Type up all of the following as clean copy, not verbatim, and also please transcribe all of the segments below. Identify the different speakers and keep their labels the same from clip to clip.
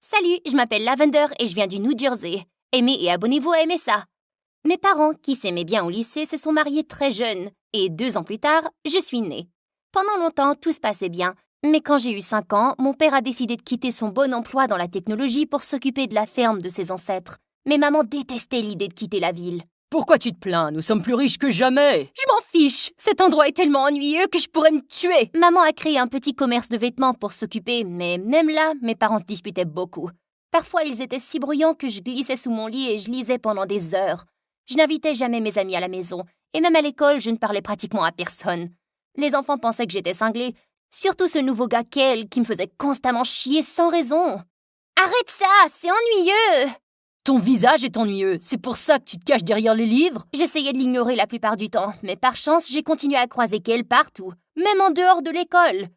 Speaker 1: Salut, je m'appelle Lavender et je viens du New Jersey. Aimez et abonnez-vous à Aimer ça. Mes parents, qui s'aimaient bien au lycée, se sont mariés très jeunes et 2 ans plus tard, je suis née. Pendant longtemps, tout se passait bien, mais quand j'ai eu 5 ans, mon père a décidé de quitter son bon emploi dans la technologie pour s'occuper de la ferme de ses ancêtres. Mais maman détestait l'idée de quitter la ville.
Speaker 2: Pourquoi tu te plains? Nous sommes plus riches que jamais.
Speaker 1: Je m'en fiche, cet endroit est tellement ennuyeux que je pourrais me tuer. Maman a créé un petit commerce de vêtements pour s'occuper, mais même là, mes parents se disputaient beaucoup. Parfois, ils étaient si bruyants que je glissais sous mon lit et je lisais pendant des heures. Je n'invitais jamais mes amis à la maison, et même à l'école, je ne parlais pratiquement à personne. Les enfants pensaient que j'étais cinglée, surtout ce nouveau gars Kel qui me faisait constamment chier sans raison. Arrête ça, c'est ennuyeux!
Speaker 2: Ton visage est ennuyeux, c'est pour ça que tu te caches derrière les livres?
Speaker 1: J'essayais de l'ignorer la plupart du temps, mais par chance, j'ai continué à croiser Kel partout, même en dehors de l'école.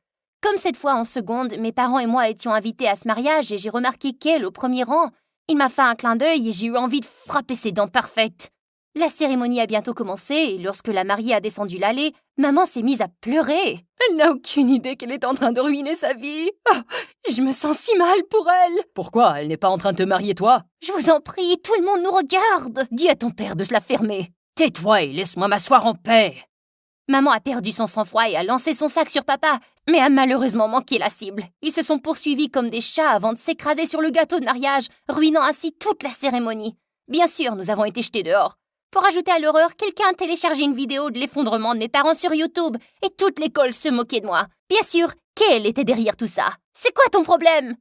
Speaker 1: Comme cette fois en seconde, mes parents et moi étions invités à ce mariage et j'ai remarqué Kel au premier rang. Il m'a fait un clin d'œil et j'ai eu envie de frapper ses dents parfaites. La cérémonie a bientôt commencé et lorsque la mariée a descendu l'allée, maman s'est mise à pleurer.
Speaker 2: Elle n'a aucune idée qu'elle est en train de ruiner sa vie. Oh, je me sens si mal pour elle. Pourquoi? Elle n'est pas en train de te marier, toi?
Speaker 1: Je vous en prie, tout le monde nous regarde.
Speaker 2: Dis à ton père de se la fermer. Tais-toi et laisse-moi m'asseoir en paix.
Speaker 1: Maman a perdu son sang-froid et a lancé son sac sur papa, mais a malheureusement manqué la cible. Ils se sont poursuivis comme des chats avant de s'écraser sur le gâteau de mariage, ruinant ainsi toute la cérémonie. Bien sûr, nous avons été jetés dehors. Pour ajouter à l'horreur, quelqu'un a téléchargé une vidéo de l'effondrement de mes parents sur YouTube et toute l'école se moquait de moi. Bien sûr, Kel était derrière tout ça. C'est quoi ton problème?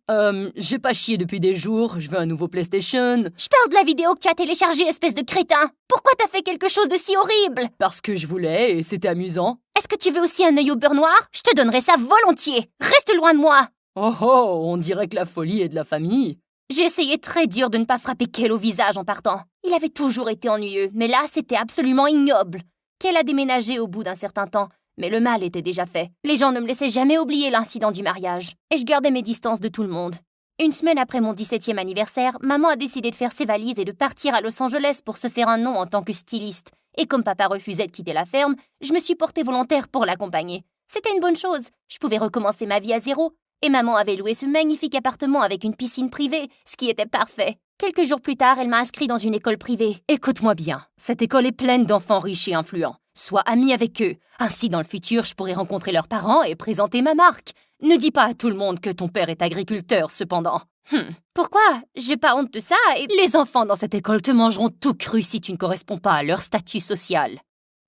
Speaker 2: J'ai pas chié depuis des jours, je veux un nouveau PlayStation.
Speaker 1: Je parle de la vidéo que tu as téléchargée, espèce de crétin. Pourquoi t'as fait quelque chose de si horrible?
Speaker 2: Parce que je voulais et c'était amusant.
Speaker 1: Est-ce que tu veux aussi un œil au beurre noir? Je te donnerai ça volontiers. Reste loin de moi.
Speaker 2: Oh oh, on dirait que la folie est de la famille.
Speaker 1: J'ai essayé très dur de ne pas frapper Kel au visage en partant. Il avait toujours été ennuyeux, mais là, c'était absolument ignoble. Kel a déménagé au bout d'un certain temps, mais le mal était déjà fait. Les gens ne me laissaient jamais oublier l'incident du mariage, et je gardais mes distances de tout le monde. Une semaine après mon 17e anniversaire, maman a décidé de faire ses valises et de partir à Los Angeles pour se faire un nom en tant que styliste. Et comme papa refusait de quitter la ferme, je me suis portée volontaire pour l'accompagner. C'était une bonne chose, je pouvais recommencer ma vie à zéro. Et maman avait loué ce magnifique appartement avec une piscine privée, ce qui était parfait. Quelques jours plus tard, elle m'a inscrit dans une école privée.
Speaker 2: Écoute-moi bien, cette école est pleine d'enfants riches et influents. Sois ami avec eux. Ainsi, dans le futur, je pourrai rencontrer leurs parents et présenter ma marque. Ne dis pas à tout le monde que ton père est agriculteur, cependant.
Speaker 1: Pourquoi? J'ai pas honte de ça et...
Speaker 2: Les enfants dans cette école te mangeront tout cru si tu ne corresponds pas à leur statut social.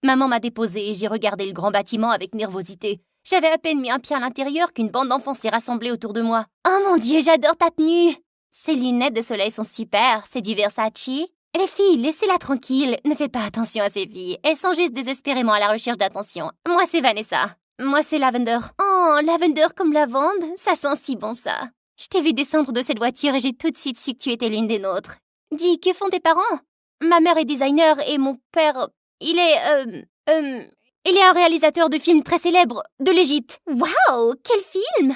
Speaker 1: Maman m'a déposée et j'ai regardé le grand bâtiment avec nervosité. J'avais à peine mis un pied à l'intérieur qu'une bande d'enfants s'est rassemblée autour de moi. Oh mon Dieu, j'adore ta tenue! Ces lunettes de soleil sont super, c'est du Versace. Les filles, laissez-la tranquille, ne fais pas attention à ces filles. Elles sont juste désespérément à la recherche d'attention. Moi, c'est Vanessa. Moi, c'est Lavender. Oh, Lavender comme lavande, ça sent si bon ça. Je t'ai vu descendre de cette voiture et j'ai tout de suite su que tu étais l'une des nôtres. Dis, que font tes parents? Ma mère est designer et mon père... Il est un réalisateur de films très célèbre de l'Égypte. Waouh, quel film?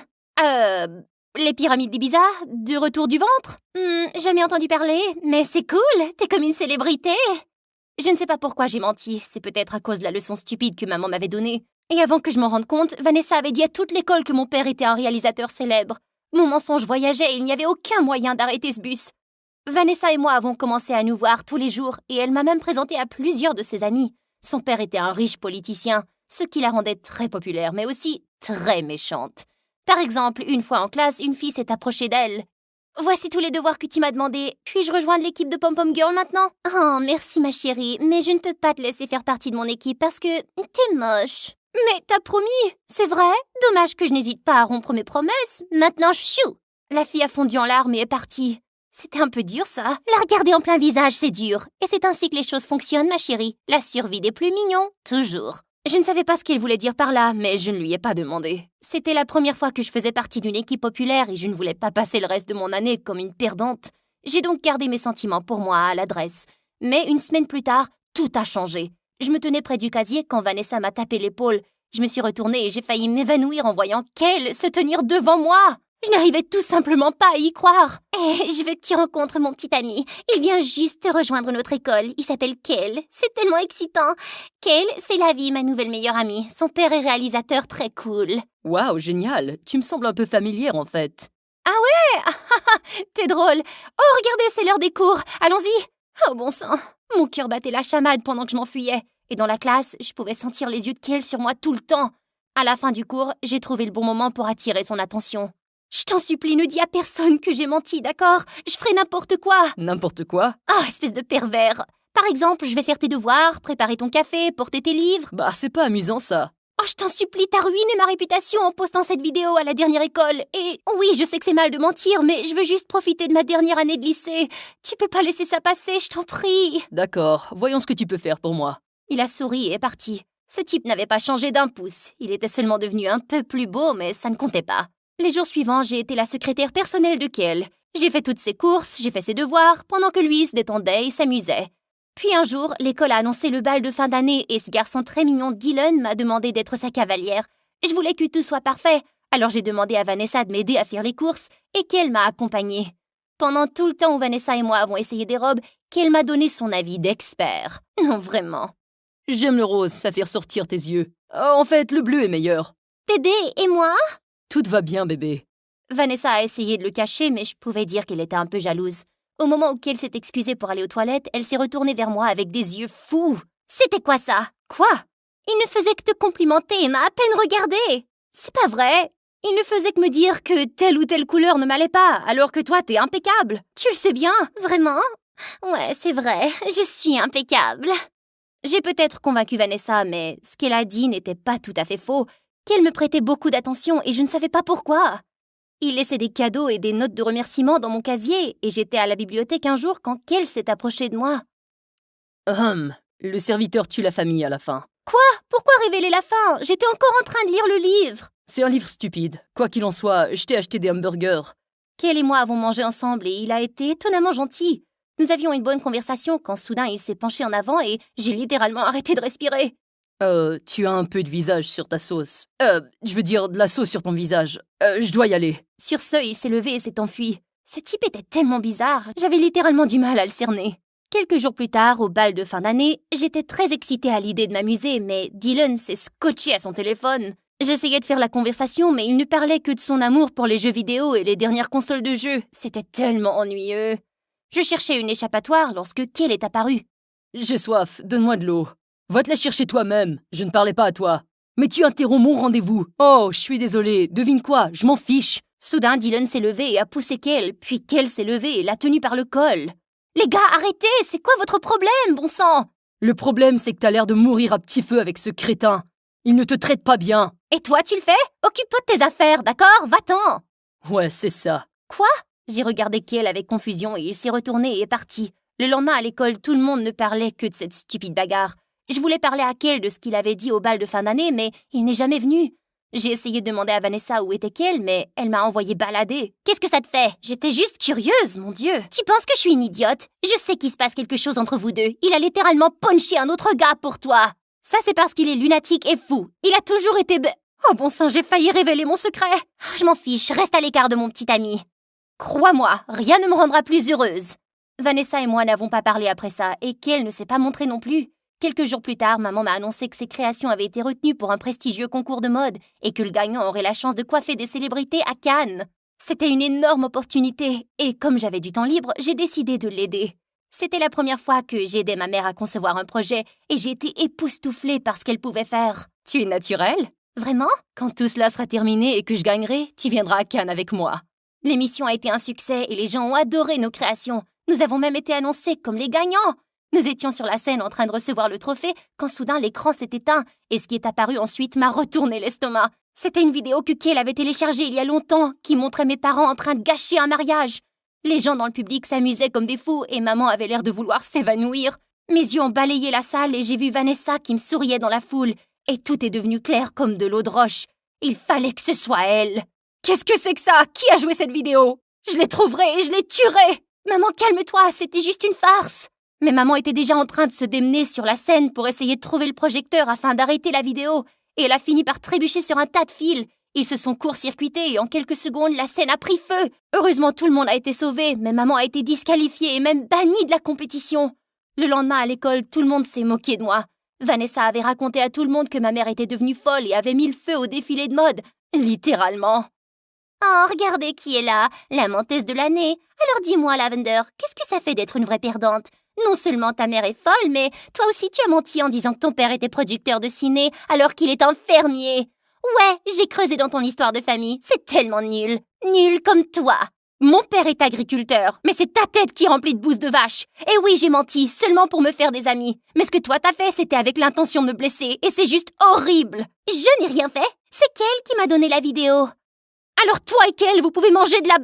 Speaker 1: Les pyramides d'Ibiza, du retour du ventre? Jamais entendu parler, mais c'est cool, t'es comme une célébrité. Je ne sais pas pourquoi j'ai menti, c'est peut-être à cause de la leçon stupide que maman m'avait donnée. Et avant que je m'en rende compte, Vanessa avait dit à toute l'école que mon père était un réalisateur célèbre. Mon mensonge voyageait et il n'y avait aucun moyen d'arrêter ce bus. Vanessa et moi avons commencé à nous voir tous les jours et elle m'a même présenté à plusieurs de ses amis. Son père était un riche politicien, ce qui la rendait très populaire, mais aussi très méchante. Par exemple, une fois en classe, une fille s'est approchée d'elle. « Voici tous les devoirs que tu m'as demandés. Puis-je rejoindre l'équipe de Pom Pom Girl maintenant ?»« Oh, merci ma chérie, mais je ne peux pas te laisser faire partie de mon équipe parce que t'es moche. »« Mais t'as promis, c'est vrai? Dommage que je n'hésite pas à rompre mes promesses. Maintenant, chou !» La fille a fondu en larmes et est partie. C'était un peu dur, ça. La regarder en plein visage, c'est dur. Et c'est ainsi que les choses fonctionnent, ma chérie. La survie des plus mignons, toujours. Je ne savais pas ce qu'il voulait dire par là, mais je ne lui ai pas demandé. C'était la première fois que je faisais partie d'une équipe populaire et je ne voulais pas passer le reste de mon année comme une perdante. J'ai donc gardé mes sentiments pour moi à l'adresse. Mais une semaine plus tard, tout a changé. Je me tenais près du casier quand Vanessa m'a tapé l'épaule. Je me suis retournée et j'ai failli m'évanouir en voyant Kel se tenir devant moi. Je n'arrivais tout simplement pas à y croire. Je veux que tu rencontres mon petit ami. Il vient juste te rejoindre notre école. Il s'appelle Kel. C'est tellement excitant. Kel, c'est la vie, ma nouvelle meilleure amie. Son père est réalisateur très cool.
Speaker 2: Waouh, génial. Tu me sembles un peu familière, en fait.
Speaker 1: Ah ouais? T'es drôle. Oh, regardez, c'est l'heure des cours. Allons-y. Oh, bon sang. Mon cœur battait la chamade pendant que je m'enfuyais. Et dans la classe, je pouvais sentir les yeux de Kale sur moi tout le temps. À la fin du cours, j'ai trouvé le bon moment pour attirer son attention. Je t'en supplie, ne dis à personne que j'ai menti, d'accord? Je ferai n'importe quoi.
Speaker 2: N'importe quoi?
Speaker 1: Oh, espèce de pervers. Par exemple, je vais faire tes devoirs, préparer ton café, porter tes livres.
Speaker 2: Bah, c'est pas amusant, ça.
Speaker 1: Oh, je t'en supplie, t'as ruiné ma réputation en postant cette vidéo à la dernière école. Et oui, je sais que c'est mal de mentir, mais je veux juste profiter de ma dernière année de lycée. Tu peux pas laisser ça passer, je t'en prie.
Speaker 2: D'accord, voyons ce que tu peux faire pour moi.
Speaker 1: Il a souri et est parti. Ce type n'avait pas changé d'un pouce. Il était seulement devenu un peu plus beau, mais ça ne comptait pas. Les jours suivants, j'ai été la secrétaire personnelle de Kale. J'ai fait toutes ses courses, j'ai fait ses devoirs, pendant que lui se détendait et s'amusait. Puis un jour, l'école a annoncé le bal de fin d'année et ce garçon très mignon Dylan m'a demandé d'être sa cavalière. Je voulais que tout soit parfait, alors j'ai demandé à Vanessa de m'aider à faire les courses et qu'elle m'a accompagnée. Pendant tout le temps où Vanessa et moi avons essayé des robes, qu'elle m'a donné son avis d'expert. Non, vraiment.
Speaker 2: J'aime le rose, ça fait ressortir tes yeux. Oh, en fait, le bleu est meilleur.
Speaker 1: Bébé, et moi?
Speaker 2: Tout va bien, bébé.
Speaker 1: Vanessa a essayé de le cacher, mais je pouvais dire qu'elle était un peu jalouse. Au moment où Kale s'est excusée pour aller aux toilettes, elle s'est retournée vers moi avec des yeux fous. C'était quoi ça? Quoi? Il ne faisait que te complimenter et m'a à peine regardé. C'est pas vrai. Il ne faisait que me dire que telle ou telle couleur ne m'allait pas, alors que toi, t'es impeccable. Tu le sais bien. Vraiment? Ouais, c'est vrai. Je suis impeccable. J'ai peut-être convaincu Vanessa, mais ce qu'elle a dit n'était pas tout à fait faux. Qu'elle me prêtait beaucoup d'attention et je ne savais pas pourquoi. Il laissait des cadeaux et des notes de remerciement dans mon casier et j'étais à la bibliothèque un jour quand Kale s'est approché de moi.
Speaker 2: Le serviteur tue la famille à la fin.
Speaker 1: Quoi? Pourquoi révéler la fin? J'étais encore en train de lire le livre.
Speaker 2: C'est un livre stupide. Quoi qu'il en soit, je t'ai acheté des hamburgers.
Speaker 1: Kale et moi avons mangé ensemble et il a été étonnamment gentil. Nous avions une bonne conversation quand soudain il s'est penché en avant et j'ai littéralement arrêté de respirer.
Speaker 2: Tu as un peu de visage sur ta sauce. Je veux dire de la sauce sur ton visage. Je dois y aller.
Speaker 1: Sur ce, il s'est levé et s'est enfui. Ce type était tellement bizarre, j'avais littéralement du mal à le cerner. Quelques jours plus tard, au bal de fin d'année, j'étais très excitée à l'idée de m'amuser, mais Dylan s'est scotché à son téléphone. J'essayais de faire la conversation, mais il ne parlait que de son amour pour les jeux vidéo et les dernières consoles de jeux. C'était tellement ennuyeux. Je cherchais une échappatoire lorsque Kale est apparu.
Speaker 2: J'ai soif, donne-moi de l'eau. Va te la chercher toi-même, je ne parlais pas à toi. Mais tu interromps mon rendez-vous. Oh, je suis désolée, devine quoi, je m'en fiche.
Speaker 1: Soudain, Dylan s'est levé et a poussé Kale, puis Kale s'est levé et l'a tenu par le col. Les gars, arrêtez, c'est quoi votre problème, bon sang?
Speaker 2: Le problème, c'est que t'as l'air de mourir à petit feu avec ce crétin. Il ne te traite pas bien.
Speaker 1: Et toi, tu le fais? Occupe-toi de tes affaires, d'accord? Va-t'en.
Speaker 2: Ouais, c'est ça.
Speaker 1: Quoi? J'ai regardé Kale avec confusion et il s'est retourné et est parti. Le lendemain à l'école, tout le monde ne parlait que de cette stupide bagarre. Je voulais parler à Kale de ce qu'il avait dit au bal de fin d'année, mais il n'est jamais venu. J'ai essayé de demander à Vanessa où était Kale, mais elle m'a envoyé balader. Qu'est-ce que ça te fait? J'étais juste curieuse, mon Dieu. Tu penses que je suis une idiote? Je sais qu'il se passe quelque chose entre vous deux. Il a littéralement punché un autre gars pour toi. Ça, c'est parce qu'il est lunatique et fou. Il a toujours été Oh bon sang, j'ai failli révéler mon secret. Je m'en fiche, reste à l'écart de mon petit ami. Crois-moi, rien ne me rendra plus heureuse. Vanessa et moi n'avons pas parlé après ça, et Kale ne s'est pas montré non plus. Quelques jours plus tard, maman m'a annoncé que ses créations avaient été retenues pour un prestigieux concours de mode et que le gagnant aurait la chance de coiffer des célébrités à Cannes. C'était une énorme opportunité et comme j'avais du temps libre, j'ai décidé de l'aider. C'était la première fois que j'aidais ma mère à concevoir un projet et j'ai été époustouflée par ce qu'elle pouvait faire. Tu es naturelle? Vraiment? Quand tout cela sera terminé et que je gagnerai, tu viendras à Cannes avec moi. L'émission a été un succès et les gens ont adoré nos créations. Nous avons même été annoncés comme les gagnants. Nous étions sur la scène en train de recevoir le trophée quand soudain l'écran s'est éteint et ce qui est apparu ensuite m'a retourné l'estomac. C'était une vidéo que Kale avait téléchargée il y a longtemps qui montrait mes parents en train de gâcher un mariage. Les gens dans le public s'amusaient comme des fous et maman avait l'air de vouloir s'évanouir. Mes yeux ont balayé la salle et j'ai vu Vanessa qui me souriait dans la foule et tout est devenu clair comme de l'eau de roche. Il fallait que ce soit elle. Qu'est-ce que c'est que ça? Qui a joué cette vidéo? Je les trouverai et je les tuerai! Maman, calme-toi, c'était juste une farce. Mais maman était déjà en train de se démener sur la scène pour essayer de trouver le projecteur afin d'arrêter la vidéo, et elle a fini par trébucher sur un tas de fils. Ils se sont court-circuités et en quelques secondes, la scène a pris feu. Heureusement, tout le monde a été sauvé, mais maman a été disqualifiée et même bannie de la compétition. Le lendemain à l'école, tout le monde s'est moqué de moi. Vanessa avait raconté à tout le monde que ma mère était devenue folle et avait mis le feu au défilé de mode. Littéralement. Oh, regardez qui est là, la menteuse de l'année. Alors dis-moi, Lavender, qu'est-ce que ça fait d'être une vraie perdante? Non seulement ta mère est folle, mais toi aussi tu as menti en disant que ton père était producteur de ciné alors qu'il est un fermier. Ouais, j'ai creusé dans ton histoire de famille, c'est tellement nul. Nul comme toi. Mon père est agriculteur, mais c'est ta tête qui est remplie de bouse de vache. Et oui, j'ai menti, seulement pour me faire des amis. Mais ce que toi t'as fait, c'était avec l'intention de me blesser, et c'est juste horrible. Je n'ai rien fait, c'est Kel qui m'a donné la vidéo. Alors toi et Kel, vous pouvez manger de la...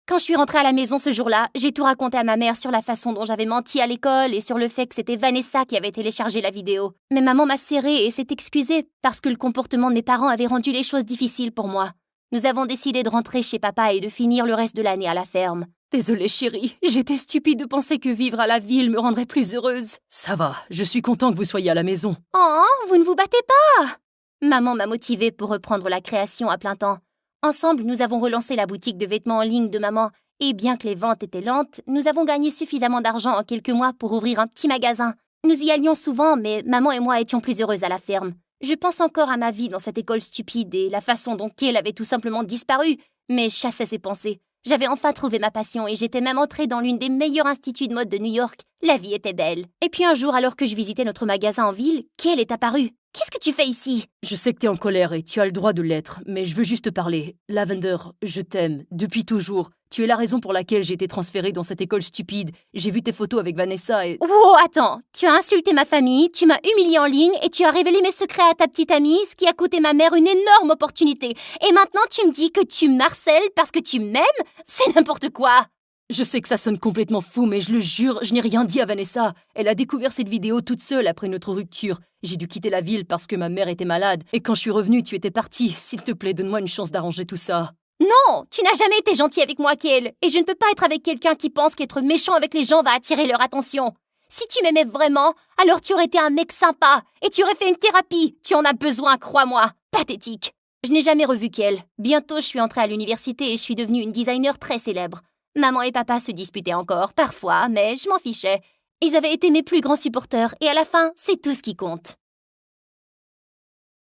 Speaker 1: Quand je suis rentrée à la maison ce jour-là, j'ai tout raconté à ma mère sur la façon dont j'avais menti à l'école et sur le fait que c'était Vanessa qui avait téléchargé la vidéo. Mais maman m'a serrée et s'est excusée parce que le comportement de mes parents avait rendu les choses difficiles pour moi. Nous avons décidé de rentrer chez papa et de finir le reste de l'année à la ferme.
Speaker 2: Désolée chérie, j'étais stupide de penser que vivre à la ville me rendrait plus heureuse. Ça va, je suis content que vous soyez à la maison.
Speaker 1: Oh, vous ne vous battez pas! Maman m'a motivée pour reprendre la création à plein temps. Ensemble, nous avons relancé la boutique de vêtements en ligne de maman. Et bien que les ventes étaient lentes, nous avons gagné suffisamment d'argent en quelques mois pour ouvrir un petit magasin. Nous y allions souvent, mais maman et moi étions plus heureuses à la ferme. Je pense encore à ma vie dans cette école stupide et la façon dont Kel avait tout simplement disparu, mais je chassais ses pensées. J'avais enfin trouvé ma passion et j'étais même entrée dans l'une des meilleurs instituts de mode de New York. La vie était belle. Et puis un jour, alors que je visitais notre magasin en ville, Kel est apparu. « Qu'est-ce que tu fais ici ?»
Speaker 2: Je sais que t'es en colère et tu as le droit de l'être, mais je veux juste te parler. Lavender, je t'aime, depuis toujours. Tu es la raison pour laquelle j'ai été transférée dans cette école stupide. J'ai vu tes photos avec Vanessa et...
Speaker 1: Oh, attends, tu as insulté ma famille, tu m'as humiliée en ligne et tu as révélé mes secrets à ta petite amie, ce qui a coûté ma mère une énorme opportunité. Et maintenant tu me dis que tu m'harcèles parce que tu m'aimes? C'est n'importe quoi!
Speaker 2: Je sais que ça sonne complètement fou, mais je le jure, je n'ai rien dit à Vanessa. Elle a découvert cette vidéo toute seule après notre rupture. J'ai dû quitter la ville parce que ma mère était malade. Et quand je suis revenue, tu étais partie. S'il te plaît, donne-moi une chance d'arranger tout ça.
Speaker 1: Non, tu n'as jamais été gentil avec moi, Kel. Et je ne peux pas être avec quelqu'un qui pense qu'être méchant avec les gens va attirer leur attention. Si tu m'aimais vraiment, alors tu aurais été un mec sympa. Et tu aurais fait une thérapie. Tu en as besoin, crois-moi. Pathétique. Je n'ai jamais revu Kel. Bientôt, je suis entrée à l'université et je suis devenue une designer très célèbre. Maman et papa se disputaient encore, parfois, mais je m'en fichais. Ils avaient été mes plus grands supporters, et à la fin, c'est tout ce qui compte.